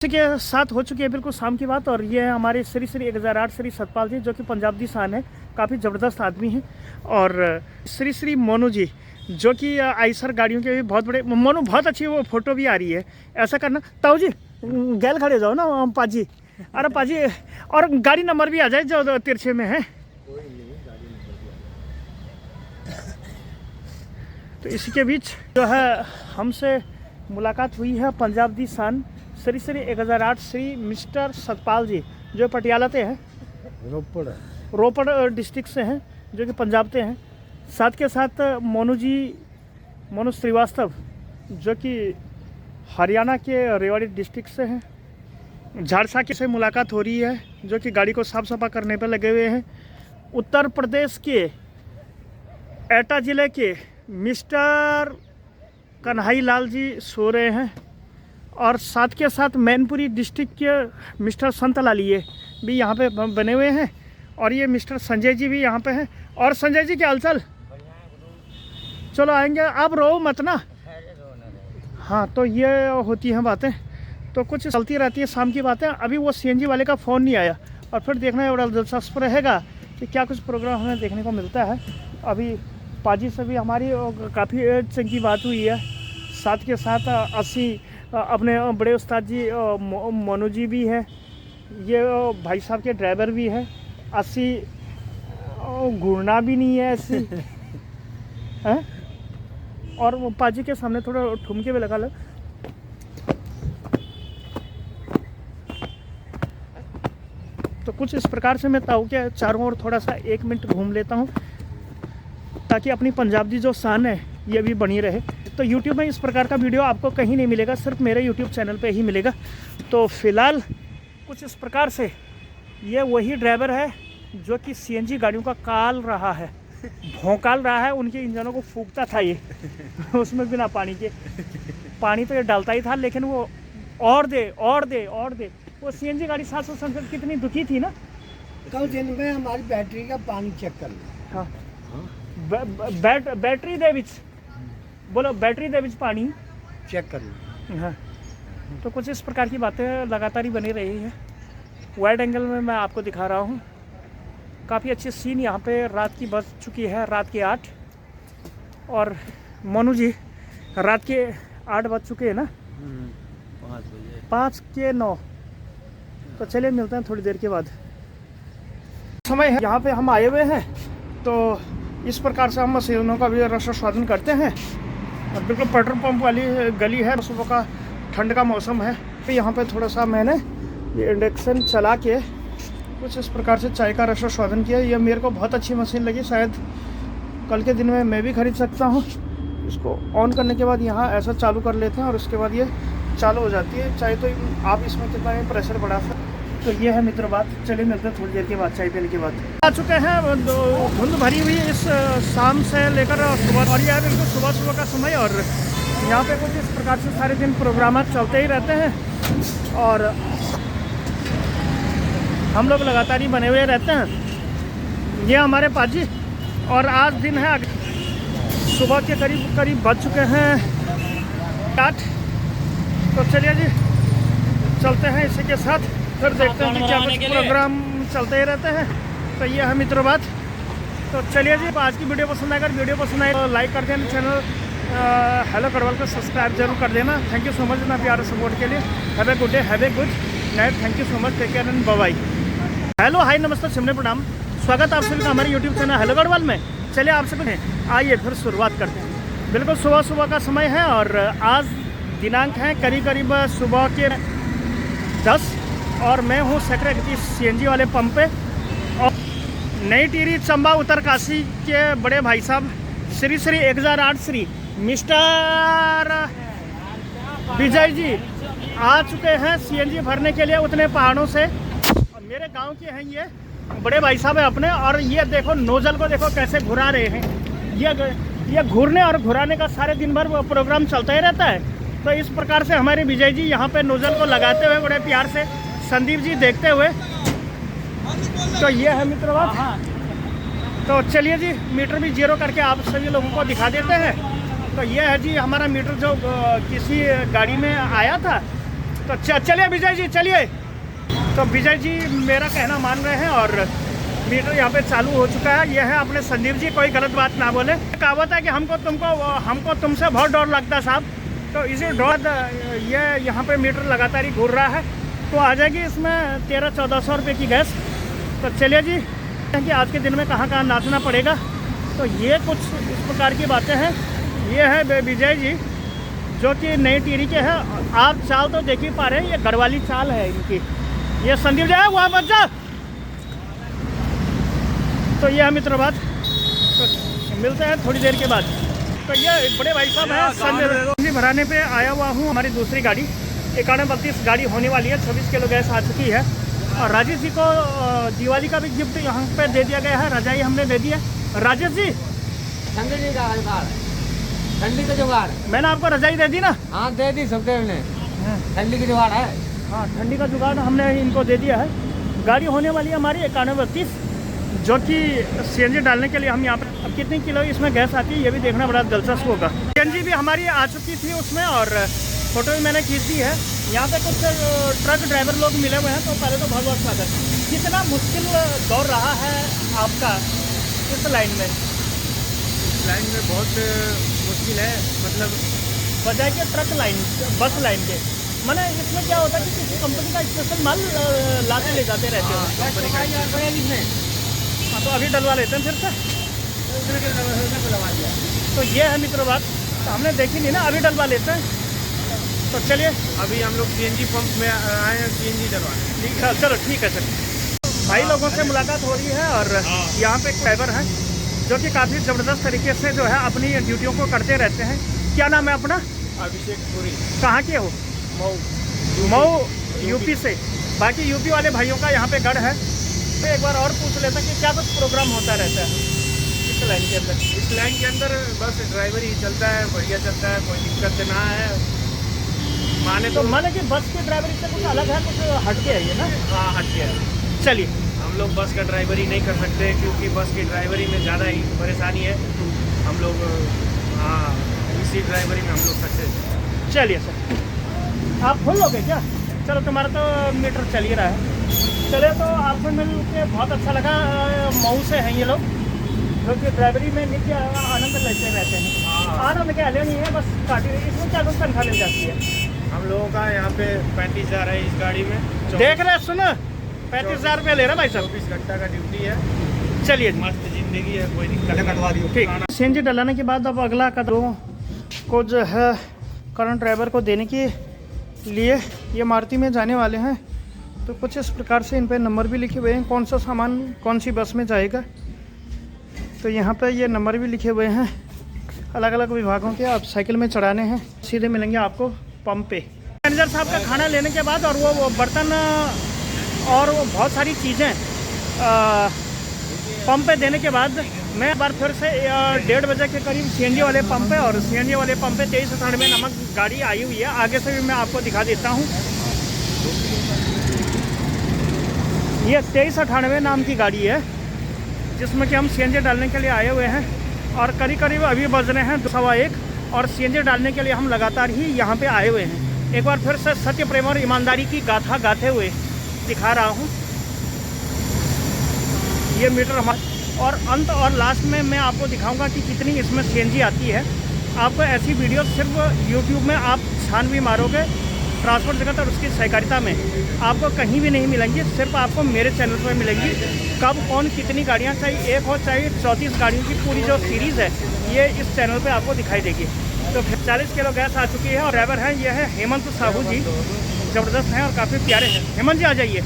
के साथ हो चुकी है बिल्कुल शाम की बात। और ये है हमारे श्री 1008 श्री सतपाल जी, जो कि पंजाब दी शान है, काफ़ी ज़बरदस्त आदमी हैं। और श्री मोनू जी, जो कि आइसर गाड़ियों के भी बहुत बड़े। मोनू बहुत अच्छी वो फोटो भी आ रही है। ऐसा करना ताऊ जी, गैल खड़े जाओ ना पाजी। अरे पाजी, और गाड़ी नंबर भी आ जाए जो तिरछे में है। तो इसी के बीच जो है हमसे मुलाकात हुई है पंजाब दी शान श्री 1008 श्री मिस्टर सतपाल जी, जो पटियाला से हैं, रोपड़ डिस्ट्रिक्ट से हैं, जो कि पंजाब से हैं। साथ के साथ मोनू श्रीवास्तव, जो कि हरियाणा के रेवाड़ी डिस्ट्रिक्ट से हैं। झारसा के से मुलाकात हो रही है, जो कि गाड़ी को साफ सफा करने पर लगे हुए हैं। उत्तर प्रदेश के एटा ज़िले के मिस्टर कन्हई लाल जी सो रहे हैं। और साथ के साथ मैनपुरी डिस्ट्रिक्ट के मिस्टर संत लालिए भी यहाँ पे बने हुए हैं। और ये मिस्टर संजय जी भी यहाँ पे हैं। और संजय जी क्या हालचाल? चलो आएंगे, आप रो मत ना। हाँ, तो ये होती हैं बातें, तो कुछ चलती रहती है शाम की बातें। अभी वो सीएनजी वाले का फ़ोन नहीं आया, और फिर देखना है बड़ा दिलचस्प रहेगा कि क्या कुछ प्रोग्राम हमें देखने को मिलता है। अभी पाजी से भी हमारी काफ़ी चंगी बात हुई है। साथ के साथ अपने बड़े उस्ताद जी मोनू जी भी है, ये भाई साहब के ड्राइवर भी है। घूरना भी नहीं है ऐसी है। और वो पाजी के सामने थोड़ा ठुमके भी लगा लो। तो कुछ इस प्रकार से मैं ताऊ के चारों ओर थोड़ा सा 1 मिनट घूम लेता हूँ, ताकि अपनी पंजाब की जो शान है ये भी बनी रहे। तो YouTube में इस प्रकार का वीडियो आपको कहीं नहीं मिलेगा, सिर्फ मेरे YouTube चैनल पे ही मिलेगा। तो फिलहाल कुछ इस प्रकार से ये वही ड्राइवर है जो कि सीएनजी गाड़ियों का काल रहा है, भौकाल रहा है। उनके इंजनों को फूंकता था ये उसमें बिना पानी के। पानी तो ये डालता ही था, लेकिन वो और दे। वो सीएनजी गाड़ी 767 कितनी दुखी थी ना। कल दिन में हमारी बैटरी का पानी चेक कर लिया। हाँ, बैटरी दे विच बोलो, बैटरी दे विच पानी चेक कर लिया। हाँ, तो कुछ इस प्रकार की बातें लगातार ही बनी रही है। वाइड एंगल में मैं आपको दिखा रहा हूँ। काफ़ी अच्छी सीन यहाँ पे रात की बज चुकी है, रात के 8। और मोनू जी, रात के 8 बज चुके हैं ना, 5 के 9। तो चलिए मिलते हैं थोड़ी देर के बाद। समय है यहाँ पे हम आए हुए हैं, तो इस प्रकार से हम मशीनों का भी रस स्वादन करते हैं। और बिल्कुल पेट्रोल पंप वाली गली है, सुबह का ठंड का मौसम है। तो यहाँ पे थोड़ा सा मैंने ये इंडक्शन चला के कुछ इस प्रकार से चाय का रस स्वादन किया। ये मेरे को बहुत अच्छी मशीन लगी, शायद कल के दिन में मैं भी खरीद सकता हूँ। इसको ऑन करने के बाद यहाँ ऐसा चालू कर लेते हैं, और उसके बाद ये चालू हो जाती है चाय। तो आप इसमें कितना ही प्रेशर बढ़ा सकते। तो ये है मित्र बात। चलिए मिलते हैं थोड़ी देर के बाद, चाय पीने के बाद। आ चुके हैं धुंध भरी हुई इस शाम से लेकर सुबह, और यह है बिल्कुल सुबह का समय। और यहाँ पे कुछ इस प्रकार से सारे दिन प्रोग्राम चलते ही रहते हैं, और हम लोग लगातार ही बने हुए रहते हैं। ये हमारे पाजी, और आज दिन है सुबह के करीब बज चुके हैं 8। तो चलिए जी, चलते हैं इसी के साथ, फिर देखते हैं कि क्या कुछ प्रोग्राम चलते ही रहते हैं। तो ये है मित्र बात। तो चलिए जी, आज की वीडियो पसंद आएगा, वीडियो पसंद आए तो लाइक कर देना, चैनल हेलो गढ़वाल को सब्सक्राइब जरूर कर देना। थैंक यू सो मच इतना प्यारे सपोर्ट के लिए। Have a good day, have a good night. Thank you so much, take care and bye bye. Hello, hi, नमस्ते, सिमने प्रणाम। स्वागत आप सभी का हमारे यूट्यूब चैनल हेलो गढ़वाल में। चलिए आप सभी आइए फिर शुरुआत करते हैं। बिल्कुल सुबह का समय है, और आज दिनांक है करीब सुबह के 10। और मैं हूँ सेक्टर 31 सीएनजी वाले पंप पे। और नई टिहरी चंबा उत्तरकाशी के बड़े भाई साहब श्री 1008 श्री मिस्टर विजय जी आ चुके हैं सीएनजी भरने के लिए उतने पहाड़ों से। और मेरे गांव के हैं ये बड़े भाई साहब है अपने। और ये देखो नोजल को देखो कैसे घुरा रहे हैं। ये घूरने और घुराने का सारे दिन भर प्रोग्राम चलता ही रहता है। तो इस प्रकार से हमारे विजय जी यहाँ पे नोजल को लगाते हुए बड़े प्यार से, संदीप जी देखते हुए। तो ये है मित्र बात। तो चलिए जी, मीटर भी जीरो करके आप सभी लोगों को दिखा देते हैं। तो ये है जी हमारा मीटर, जो किसी गाड़ी में आया था तो चलिए विजय जी, चलिए। तो विजय जी मेरा कहना मान रहे हैं और मीटर यहाँ पे चालू हो चुका है। यह है अपने संदीप जी, कोई गलत बात ना बोले। कहावत है कि हमको तुमसे बहुत डर लगता है साहब, तो इसी डर ये यहाँ पे मीटर लगातार ही घूर रहा है। तो आ जाएगी इसमें 1300-1400 रुपये की गैस। तो चलिए जी कि आज के दिन में कहाँ कहाँ नाचना पड़ेगा। तो ये कुछ इस प्रकार की बातें हैं। ये है विजय जी जो कि नई टिहरी के हैं। आप चाल तो देख ही पा रहे हैं, ये गढ़वाली चाल है इनकी। ये संदीप जी है वहाँ बच जा। तो ये है मित्र बात, तो मिलते हैं थोड़ी देर के बाद। तो ये बड़े भाई साहब हैं, संजय भराने पे आया हुआ हूँ। हमारी दूसरी गाड़ी 9132 गाड़ी होने वाली है। 26 किलो गैस आ चुकी है। और राजेश जी को दिवाली का भी गिफ्ट यहाँ पे दे दिया गया है, रजाई हमने दे दी है। राजेश जी ठंडी का जुगाड़, ठंडी का जुगाड़ मैंने आपको रजाई दे दी ना? हाँ दे दी सबके हमने, ठंडी का जुगाड़ है। हाँ ठंडी का जुगाड़ हमने इनको दे दिया है। गाड़ी होने वाली है हमारी 9132, जो कि सीएनजी डालने के लिए हम यहाँ पर। अब कितनी किलो इसमें गैस आती है ये भी देखना बड़ा दिलचस्प होगा। सीएनजी भी हमारी आ चुकी थी उसमें और फ़ोटो भी मैंने खींच दी है। यहाँ पे कुछ ट्रक ड्राइवर लोग मिले हुए हैं। तो पहले तो बहुत बहुत स्वागत। कितना मुश्किल दौर रहा है आपका इस लाइन में? लाइन में बहुत मुश्किल है, मतलब बजाय के ट्रक लाइन, बस लाइन के। मैंने इसमें क्या होता है कि किसी कंपनी का स्पेशल माल लाते ले जाते रहते हैं कंपनी का। हाँ तो अभी डलवा लेते हैं फिर से। तो ये है मित्र बात, तो हमने देखी नहीं ना, अभी डलवा लेते हैं। तो चलिए अभी हम लोग सीएनजी पंप में आए हैं, सीएनजी डलवाने। चलो ठीक है सर। भाई लोगों से मुलाकात हो रही है और यहाँ पे एक ड्राइवर है जो कि काफ़ी ज़बरदस्त तरीके से जो है अपनी ड्यूटियों को करते रहते हैं। क्या नाम है अपना? अभिषेक पुरी। कहाँ के हो? मऊ यूपी से। बाकी यूपी वाले भाइयों का यहाँ पे गढ़ है। तो एक बार और पूछ लेता कि क्या कुछ प्रोग्राम होता रहता है इस लाइन के अंदर? इस लाइन के अंदर बस ड्राइवर ही चलता है, बढ़िया चलता है, कोई दिक्कत ना है। माने कि बस की ड्राइवरी से कुछ अलग है, कुछ हटके है ये ना? हाँ हट गया। चलिए हम लोग बस का ड्राइवरी नहीं कर सकते क्योंकि बस की ड्राइवरी में ज़्यादा ही परेशानी है। हम लोग हाँ इसी ड्राइवरी में हम लोग सक्सेस। चलिए सर, आप फुल हो गए क्या? चलो तुम्हारा तो मीटर चल ही रहा है। चले तो आपसे मिल के बहुत अच्छा लगा। मऊ से हैं ये लोग जो कि ड्राइवरी में नित्य आनंद लेते रहते हैं। आनंद क्या ले नहीं है, बस काटी रही। इसमें क्या कुछ तनख्वाह मिल जाती है? हम लोगों का यहाँ पे 35,000 है इस गाड़ी में। देख रहे सुनो, 35,000 रुपये ले रहे भाई साहब। 24 घंटा का ड्यूटी है। चलिए मस्त जिंदगी है, कोई दिक्कत कटवा दी। ठीक। सीएनजी डलाने के बाद अब अगला कदम को जो है करंट ड्राइवर को देने के लिए ये मारुति में जाने वाले हैं। तो कुछ इस प्रकार से इन पे नंबर भी लिखे हुए हैं, कौन सा सामान कौन सी बस में जाएगा। तो यहाँ पे ये नंबर भी लिखे हुए हैं अलग अलग विभागों के। आप साइकिल में चढ़ाने हैं, सीधे मिलेंगे आपको पंप पे। मैनेजर साहब का खाना लेने के बाद और वो बर्तन और वो बहुत सारी चीज़ें पंप पे देने के बाद मैं एक बार फिर से 1:30 बजे के करीब सीएनजी वाले पंप पे, और सीएनजी वाले पंप पे 2398 नामक गाड़ी आई हुई है। आगे से भी मैं आपको दिखा देता हूँ। ये 2398 नाम की गाड़ी है जिसमें कि हम सीएनजी डालने के लिए आए हुए हैं। और करीब करीब अभी बज रहे हैं 2:15 और सीएनजी डालने के लिए हम लगातार ही यहाँ पे आए हुए हैं। एक बार फिर से सत्य, प्रेम और ईमानदारी की गाथा गाते हुए दिखा रहा हूँ। ये मीटर हमारा, और अंत और लास्ट में मैं आपको दिखाऊंगा कि कितनी इसमें सीएनजी आती है। आपको ऐसी वीडियो सिर्फ यूट्यूब में आप छान भी मारोगे ट्रांसपोर्ट जगत और उसकी सहकारिता में आपको कहीं भी नहीं मिलेंगी, सिर्फ आपको मेरे चैनल पर मिलेंगी। कब कौन कितनी गाड़ियाँ, चाहे एक हो चाहे 34 गाड़ियों की पूरी जो सीरीज़ है ये इस चैनल पे आपको दिखाई देगी। तो 40 किलो गैस आ चुकी है और ड्राइवर हैं ये है हेमंत साहू जी, ज़बरदस्त हैं और काफ़ी प्यारे हैं। हेमंत जी आ जाइए,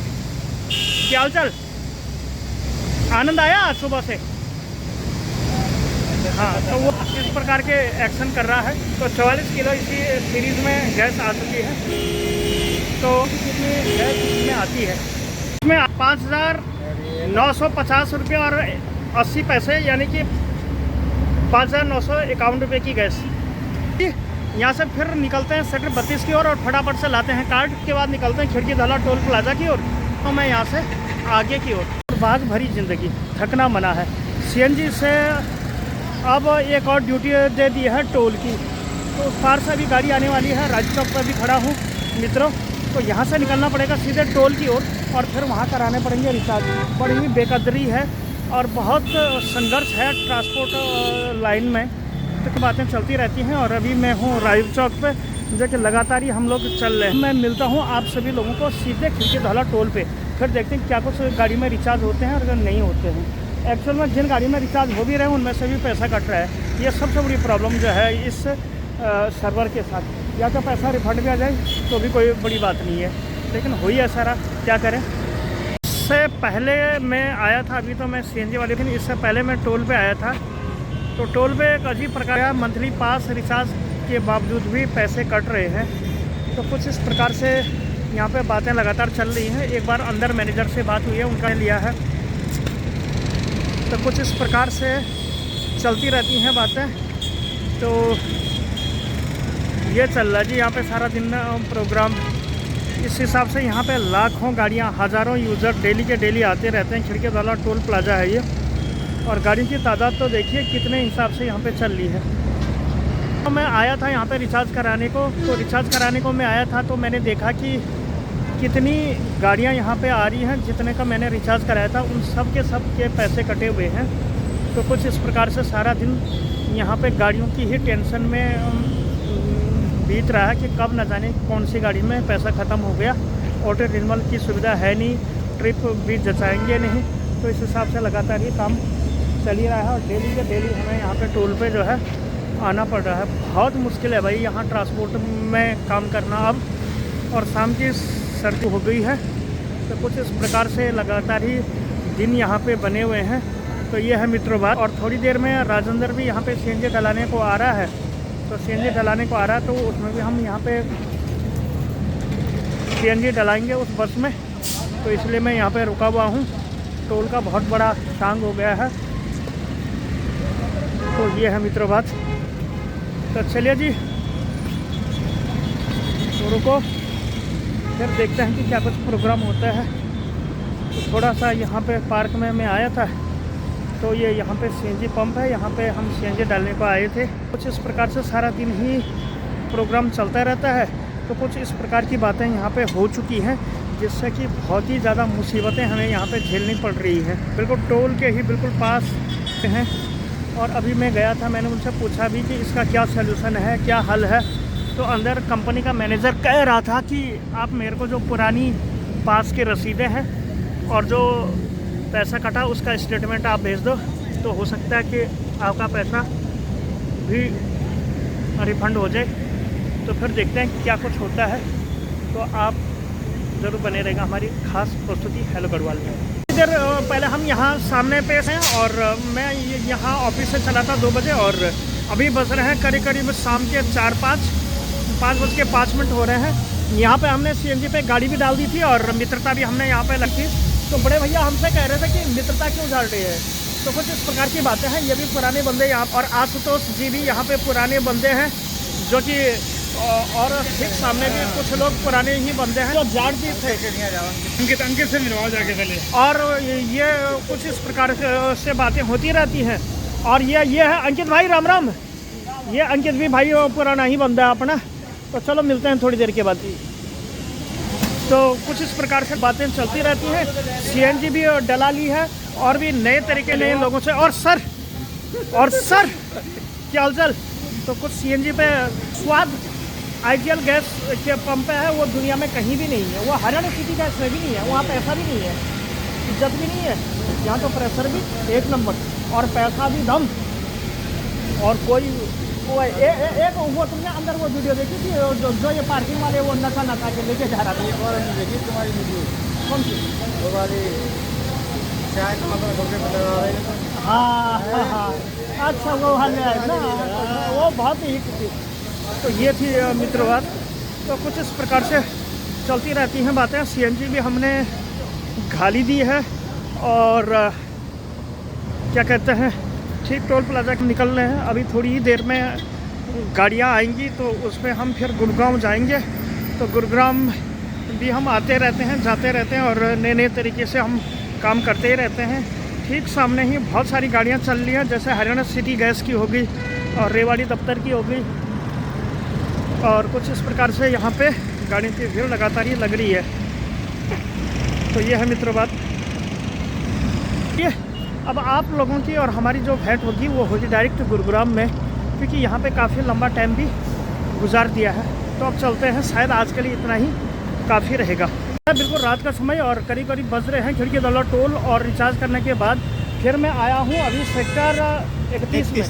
क्या हाल चाल? आनंद आया आज सुबह से? हाँ, तो वो इस प्रकार के एक्शन कर रहा है। तो 44 किलो इसी सीरीज़ में गैस आ चुकी है। तो कितनी गैस इसमें आती है? इसमें 5,950 रुपये और 80 पैसे, यानी कि 5,951 रुपये की गैस। यहाँ से फिर निकलते हैं सेक्टर 32 की ओर और फटाफट से लाते हैं कार्ड के बाद निकलते हैं खिड़की धला टोल प्लाजा की ओर। तो मैं यहाँ से आगे की ओर। भाग भरी ज़िंदगी, थकना मना है। सीएनजी से अब एक और ड्यूटी दे दी है टोल की। तो उस पार से भी गाड़ी आने वाली है। राजू चौक पर भी खड़ा हूँ मित्रों। तो यहाँ से निकलना पड़ेगा सीधे टोल की ओर और फिर वहाँ कराने पड़ेंगे रिचार्ज। बड़ी ही बेकदरी है और बहुत संघर्ष है ट्रांसपोर्ट लाइन में, तो बातें चलती रहती हैं। और अभी मैं हूँ राजीव चौक पे, जो कि लगातार ही हम लोग चल रहे हैं। मैं मिलता हूँ आप सभी लोगों को सीधे खिड़की धौला टोल पे, फिर देखते हैं क्या कुछ गाड़ी में रिचार्ज होते हैं और अगर नहीं होते हैं। एक्चुअल में जिन गाड़ी में रिचार्ज हो भी रहे हैं उनमें से भी पैसा कट रहा है। ये सबसे बड़ी प्रॉब्लम जो है इस सर्वर के साथ। या तो पैसा रिफंड भी आ जाए तो भी कोई बड़ी बात नहीं है, लेकिन हो ही ऐसा रहा, क्या करें। इससे पहले मैं आया था, अभी तो मैं CNG वाली थी, इससे पहले मैं टोल पे आया था। तो टोल पे एक अजीब प्रकार का मंथली पास रिचार्ज के बावजूद भी पैसे कट रहे हैं। तो कुछ इस प्रकार से यहाँ पे बातें लगातार चल रही हैं। एक बार अंदर मैनेजर से बात हुई है, उनका लिया है, तो कुछ इस प्रकार से चलती रहती हैं बातें। तो ये चल रहा है जी यहाँ पे सारा दिन प्रोग्राम। इस हिसाब से यहाँ पे लाखों गाड़ियाँ, हज़ारों यूज़र डेली के डेली आते रहते हैं। खिड़की धौला टोल प्लाजा है ये, और गाड़ी की तादाद तो देखिए कितने हिसाब से यहाँ पे चल रही है। तो मैं आया था यहाँ पे रिचार्ज कराने को, तो रिचार्ज कराने को मैं आया था तो मैंने देखा कि कितनी गाड़ियाँ यहाँ पे आ रही हैं। जितने का मैंने रिचार्ज कराया था उन सब के पैसे कटे हुए हैं। तो कुछ इस प्रकार से सारा दिन यहाँ पे गाड़ियों की ही टेंशन में बीत रहा है कि कब न जाने कौन सी गाड़ी में पैसा ख़त्म हो गया। ऑटो रिन्यूअल की सुविधा है नहीं, ट्रिप भी जचाएंगे नहीं। तो इस हिसाब से लगातार ही काम चल ही रहा है और डेली के डेली हमें यहाँ पे टोल पे जो है आना पड़ रहा है। बहुत मुश्किल है भाई यहाँ ट्रांसपोर्ट में काम करना अब, और शाम की सड़क हो गई है। तो कुछ इस प्रकार से लगातार ही दिन यहाँ पे बने हुए हैं। तो ये है मित्रों बात। और थोड़ी देर में राजेंद्र भी यहाँ पे CNG डलाने को आ रहा है, तो CNG डलाने को आ रहा है तो उसमें भी हम यहाँ पे CNG डलाएंगे उस बस में। तो इसलिए मैं यहाँ पे रुका हुआ हूँ। टोल का बहुत बड़ा टांग हो गया है। तो ये है मित्रों बात। तो चलिए जी, तो रुको, फिर देखते हैं कि क्या कुछ प्रोग्राम होता है। तो थोड़ा सा यहाँ पे पार्क में मैं आया था, तो ये यहाँ पे CNG पंप है, यहाँ पे हम CNG डालने को आए थे। कुछ इस प्रकार से सारा दिन ही प्रोग्राम चलता रहता है। तो कुछ इस प्रकार की बातें यहाँ पे हो चुकी हैं, जिससे कि बहुत ही ज़्यादा मुसीबतें हमें यहाँ पे झेलनी पड़ रही हैं। बिल्कुल टोल के ही बिल्कुल पास हैं। और अभी मैं गया था, मैंने उनसे पूछा भी कि इसका क्या सलूशन है, क्या हल है। तो अंदर कंपनी का मैनेजर कह रहा था कि आप मेरे को जो पुरानी पास की रसीदें हैं और जो पैसा कटा उसका स्टेटमेंट आप भेज दो, तो हो सकता है कि आपका पैसा भी रिफ़ंड हो जाए। तो फिर देखते हैं क्या कुछ होता है। तो आप ज़रूर बने रहेगा हमारी खास प्रस्तुति हेलो गढ़वाल में। इधर पहले हम यहाँ सामने पे हैं और मैं यहाँ ऑफिस से चला था 2 बजे, और अभी बज रहे हैं करीब शाम के 5:05 हो रहे हैं। यहाँ पे हमने CNG पे गाड़ी भी डाल दी थी और मित्रता भी हमने यहाँ पे रखी। तो बड़े भैया हमसे कह रहे थे कि मित्रता क्यों डाल रही है। तो कुछ इस प्रकार की बातें हैं। ये भी पुराने बंदे यहाँ, और आशुतोष जी भी यहाँ पे पुराने बंदे हैं, जो कि और ठीक सामने भी कुछ लोग पुराने ही बंदे हैं जो जाट भी थे। अंकित से मिलवाओ जाके पहले। और ये कुछ इस प्रकार से बातें होती रहती हैं। और ये है अंकित भाई, राम राम। ये अंकित भी भाई पुराना ही बंदा है अपना। तो चलो मिलते हैं थोड़ी देर के बाद। तो कुछ इस प्रकार से बातें चलती रहती हैं। CNG भी डला ली है और भी नए तरीके नए लोगों से। और सर क्या हालचाल। तो कुछ CNG पे स्वाद आइडियल गैस के पंप है, वो दुनिया में कहीं भी नहीं है। वो हरियाणा सिटी गैस में भी नहीं है, वहाँ पैसा भी नहीं है, इज्जत भी नहीं है। यहाँ तो प्रेशर भी 1 नंबर और पैसा भी दम। और कोई एक वो तुमने अंदर वो वीडियो देखी थी जो ये पार्किंग वाले वो नशा के लेके जा रहा था। एक और नहीं देखी तुम्हारी वीडियो? कौन सी? वो वाली चाय हाँ, अच्छा वो वाले है ना, वो बहुत ही थी। तो ये थी मित्रों बात। तो कुछ इस प्रकार से चलती रहती हैं बातें। CNG भी हमने गाली दी है और क्या कहते हैं, ठीक टोल प्लाजा निकल रहे हैं। अभी थोड़ी ही देर में गाड़ियाँ आएंगी तो उसमें हम फिर गुड़गांव जाएंगे। तो गुड़गांव भी हम आते रहते हैं, जाते रहते हैं और नए तरीके से हम काम करते ही रहते हैं। ठीक सामने ही बहुत सारी गाड़ियाँ चल रही हैं, जैसे हरियाणा सिटी गैस की हो गई और रेवाड़ी दफ्तर की हो गई। और कुछ इस प्रकार से यहाँ पे गाड़ियों की भीड़ लगातार ही लग रही है। तो ये है मित्रों बात। ये अब आप लोगों की और हमारी जो भेंट होगी वो होगी डायरेक्ट गुरुग्राम में, क्योंकि यहाँ पे काफ़ी लंबा टाइम भी गुजार दिया है। तो अब चलते हैं, शायद आज के लिए इतना ही काफ़ी रहेगा। बिल्कुल रात का समय और करीब करीब बज रहे हैं खिड़की दौला टोल और रिचार्ज करने के बाद फिर मैं आया हूँ अभी सेक्टर 31 में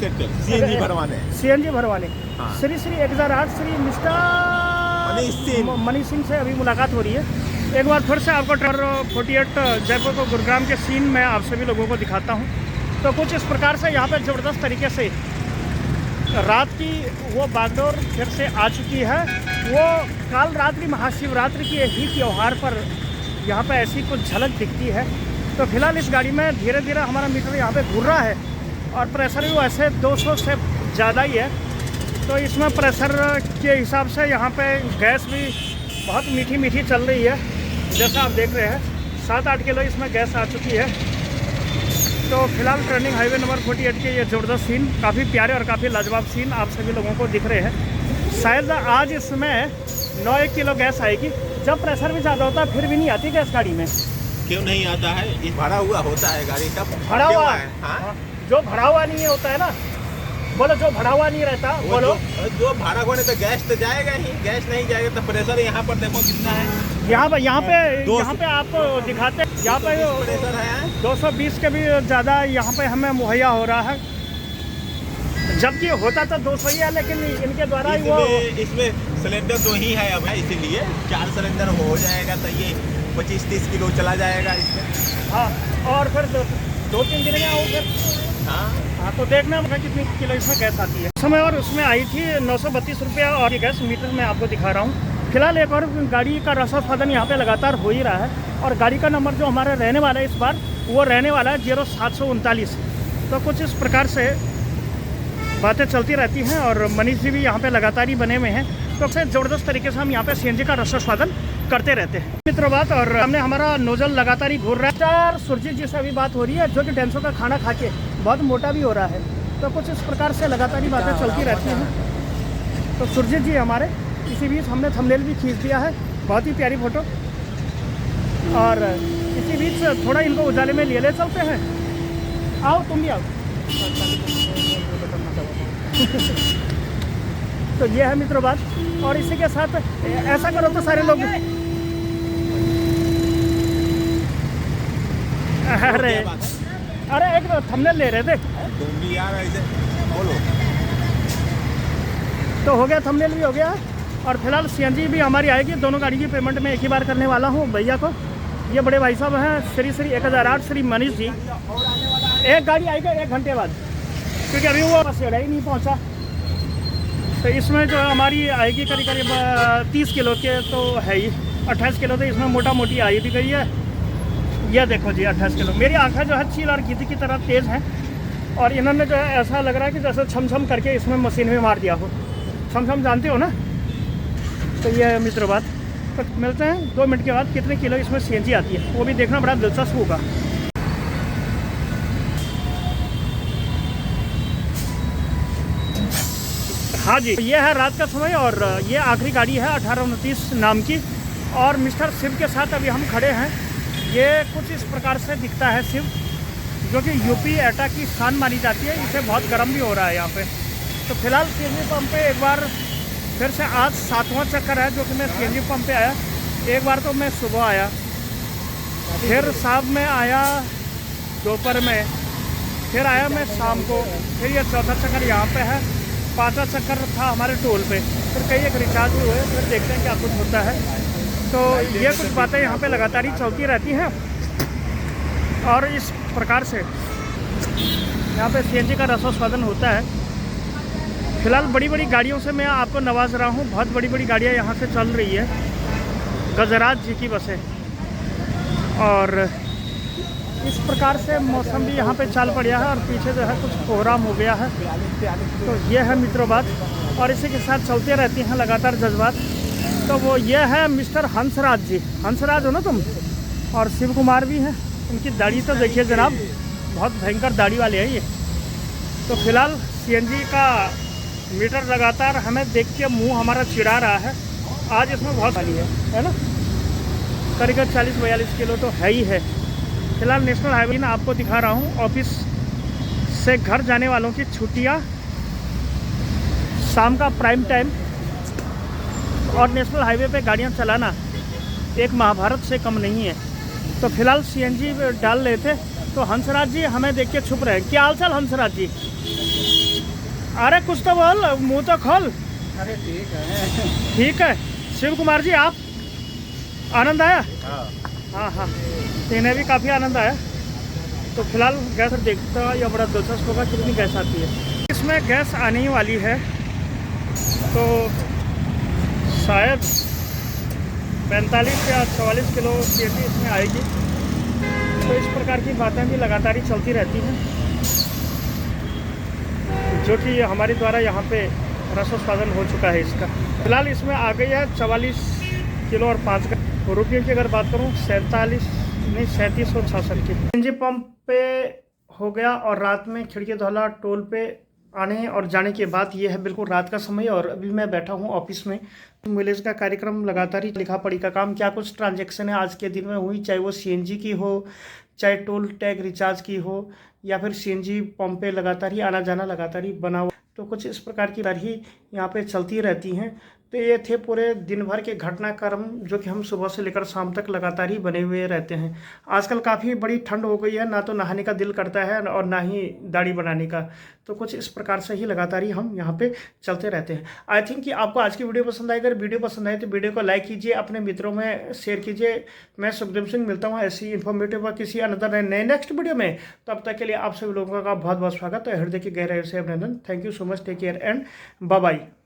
CNG भरवाने। हाँ। श्री 1008 श्री मिस्टर मनीष सिंह से अभी मुलाकात हो रही है। एक बार फिर से आपको ट्रेवलर 48 जयपुर को गुरुग्राम के सीन में आप सभी लोगों को दिखाता हूँ। तो कुछ इस प्रकार से यहाँ पर ज़बरदस्त तरीके से रात की वो बागडोर फिर से आ चुकी है। वो काल रात्रि महाशिवरात्रि की ही त्यौहार पर यहाँ पर ऐसी कुछ झलक दिखती है। तो फिलहाल इस गाड़ी में धीरे धीरे हमारा मीटर यहाँ पे घूर रहा है और प्रेशर भी वैसे 200 से ज़्यादा ही है। तो इसमें प्रेशर के हिसाब से यहाँ पे गैस भी बहुत मीठी मीठी चल रही है, जैसा आप देख रहे हैं। 7-8 किलो इसमें गैस आ चुकी है। तो फिलहाल टर्निंग हाईवे नंबर 48 के ये ज़बरदस्त सीन, काफ़ी प्यारे और काफ़ी लाजवाब सीन आप सभी लोगों को दिख रहे हैं। शायद आज इसमें 9-1 किलो गैस आएगी। जब प्रेशर भी ज़्यादा होता है फिर भी नहीं आती गैस गाड़ी में। क्यों नहीं आता है? ये भरा हुआ होता है गाड़ी का। भरा हुआ है? हाँ? जो भरा हुआ नहीं होता है ना, बोलो जो भरा हुआ नहीं रहता बोलो। जो भरा हुआ नहीं तो गैस तो जाएगा ही, गैस नहीं जाएगा तो प्रेशर यहाँ पर देखो कितना है। यहाँ पे आप दिखाते हैं, यहाँ पे प्रेशर है 220 के भी ज़्यादा यहाँ पे हमें मुहैया हो रहा है, जबकि होता तो 200 ही है, लेकिन इनके द्वारा वो इसमें सिलेंडर 2 ही है अब, इसीलिए 4 सिलेंडर हो जाएगा तो ये 25-30 किलो चला जाएगा इसमें। हाँ, और फिर 2-3 दिन में आओ फिर। हाँ, तो देखना होगा कितनी किलो इसमें गैस आती है। समय और उसमें आई थी 932 रुपया और ये गैस मीटर में आपको दिखा रहा हूँ। फिलहाल एक और गाड़ी का रसोत्पादन यहाँ पे लगातार हो ही रहा है और गाड़ी का नंबर जो हमारा रहने वाला है इस बार वो रहने वाला है 0739। तो कुछ इस प्रकार से बातें चलती रहती हैं और मनीष जी भी यहाँ पे लगातार ही बने हुए हैं। तो सबसे ज़बरदस्त तरीके से हम यहाँ पे CNG का रसोत्पादन करते रहते हैं मित्रों बात। और हमने हमारा नोजल लगातार ही घूर रहा है। सुरजीत जी से अभी बात हो रही है जो कि डेंसो का खाना खा के बहुत मोटा भी हो रहा है। तो कुछ इस प्रकार से लगातार ही बातें चलती रहती हैं। तो सुरजीत जी हमारे, इसी बीच हमने थंबनेल भी खींच दिया है, बहुत ही प्यारी फोटो। और इसी बीच थोड़ा इनको उजाले में ले चलते हैं। आओ तुम भी आओ। तो ये है मित्रों बात। और इसी के साथ ऐसा करो तो सारे लोग अरे एक थंबनेल ले रहे थे। तुम भी यार ऐसे बोलो। तो हो गया, थंबनेल भी हो गया और फिलहाल CNG भी हमारी आएगी। दोनों गाड़ी की पेमेंट मैं एक ही बार करने वाला हूँ भैया को। ये बड़े भाई साहब हैं श्री 1008 श्री मनीष जी। एक गाड़ी आएगा 1 घंटे बाद, क्योंकि अभी वो बसेड़ा ही नहीं पहुँचा। तो इसमें जो हमारी आएगी करीब करीब 30 किलो के तो है ही। 28 किलो तो इसमें मोटा मोटी आई भी गई है। यह देखो जी 28 किलो। मेरी आंखें जो है चील और गीदड़ी की तरह तेज़ हैं और इन्होंने जो है ऐसा लग रहा है कि जैसे छम करके इसमें मशीन में मार दिया हो। छम जानते हो ना। तो ये है मित्रों बात। तो मिलते हैं 2 मिनट के बाद कितने किलो इसमें CNG आती है, वो भी देखना बड़ा दिलचस्प होगा। हाँ जी, ये है रात का समय और ये आखिरी गाड़ी है 1829 नाम की। और मिस्टर शिव के साथ अभी हम खड़े हैं। ये कुछ इस प्रकार से दिखता है शिव, जो कि यूपी एटा की शान मानी जाती है। इसे बहुत गर्म भी हो रहा है यहाँ पे। तो फिलहाल CNG पंप पे एक बार फिर से आज 7वां चक्कर है जो कि मैं CNG पंप पे आया। एक बार तो मैं सुबह आया, फिर शाम में आया, दोपहर में, फिर आया मैं शाम को, फिर ये 4था चक्कर यहाँ पे है। 5वां चक्कर था हमारे टोल पे, फिर कई एक रिचार्ज भी हुए। फिर देखते हैं क्या कुछ होता है। तो ये कुछ बातें यहाँ पे लगातार ही चलती रहती हैं और इस प्रकार से यहाँ पे CNG का रसोत्पादन होता है। फिलहाल बड़ी बड़ी गाड़ियों से मैं आपको नवाज रहा हूँ। बहुत बड़ी बड़ी गाड़ियाँ यहाँ से चल रही है, गजराज जी की बसें। और इस प्रकार से मौसम भी यहाँ पे चाल पड़ा है और पीछे जो है कुछ कोहराम हो गया है। तो ये है मित्रों बात। और इसी के साथ चलते रहती हैं लगातार जज्बात। तो वो ये है मिस्टर हंसराज जी। हंसराज हो ना तुम? और शिव कुमार भी हैं। उनकी दाढ़ी तो देखिए जनाब, बहुत भयंकर दाढ़ी वाले हैं ये। तो फिलहाल CNG का मीटर लगातार हमें देख के मुंह हमारा चिढ़ा रहा है आज इसमें बहुत खाली है ना, करीब 40-42 किलो तो है ही है। फिलहाल नेशनल हाईवे ना आपको दिखा रहा हूँ, ऑफिस से घर जाने वालों की छुट्टियाँ, शाम का प्राइम टाइम और नेशनल हाईवे पे गाड़ियाँ चलाना एक महाभारत से कम नहीं है। तो फिलहाल सीएनजी डाल रहे थे तो हंसराज जी हमें देख के छुप रहे हैं। क्या हाल चाल हंसराज जी? अरे कुछ तो बोल, मुंह तो खोल। अरे ठीक है। ठीक है। शिव कुमार जी आप, आनंद आया? हाँ, तो इन्हें भी काफ़ी आनंद आया। तो फिलहाल गैस देखता या बड़ा दिलचस्प होगा कितनी गैस आती है। इसमें गैस आने ही वाली है, तो शायद 45 या 44 किलो CNG इसमें आएगी। तो इस प्रकार की बातें भी लगातार ही चलती रहती हैं, जो कि हमारे द्वारा यहाँ पे रस उत्पादन हो चुका है इसका। फिलहाल इसमें आ गई है 44 किलो और 5 रुपये की अगर बात करूँ 3766 की। CNG पंप पे हो गया और रात में खिड़की धौला टोल पे आने और जाने के बाद ये है बिल्कुल रात का समय और अभी मैं बैठा हूँ ऑफिस में। मिलेज का कार्यक्रम लगातार ही लिखा पढ़ी का काम, क्या कुछ ट्रांजैक्शन है आज के दिन में हुई, चाहे वो CNG की हो, चाहे टोल टैग रिचार्ज की हो, या फिर CNG पंप पे लगातार ही आना जाना लगातार ही बना हुआ। तो कुछ इस प्रकार की ही यहाँ पे चलती रहती हैं। तो ये थे पूरे दिन भर के घटनाक्रम जो कि हम सुबह से लेकर शाम तक लगातार ही बने हुए रहते हैं। आजकल काफ़ी बड़ी ठंड हो गई है, ना तो नहाने का दिल करता है और ना ही दाढ़ी बनाने का। तो कुछ इस प्रकार से ही लगातार ही हम यहाँ पे चलते रहते हैं। आई थिंक कि आपको आज की वीडियो पसंद आई। अगर वीडियो पसंद आए तो वीडियो को लाइक कीजिए, अपने मित्रों में शेयर कीजिए। मैं सुखदेव सिंह मिलता हूँ ऐसी इन्फॉर्मेटिव किसी अनदर नए नेक्स्ट वीडियो में। तब तक के लिए आप सभी लोगों का बहुत बहुत स्वागत है। हृदय की गहराई से अभिनंदन। Thank you so much. Take care and bye bye.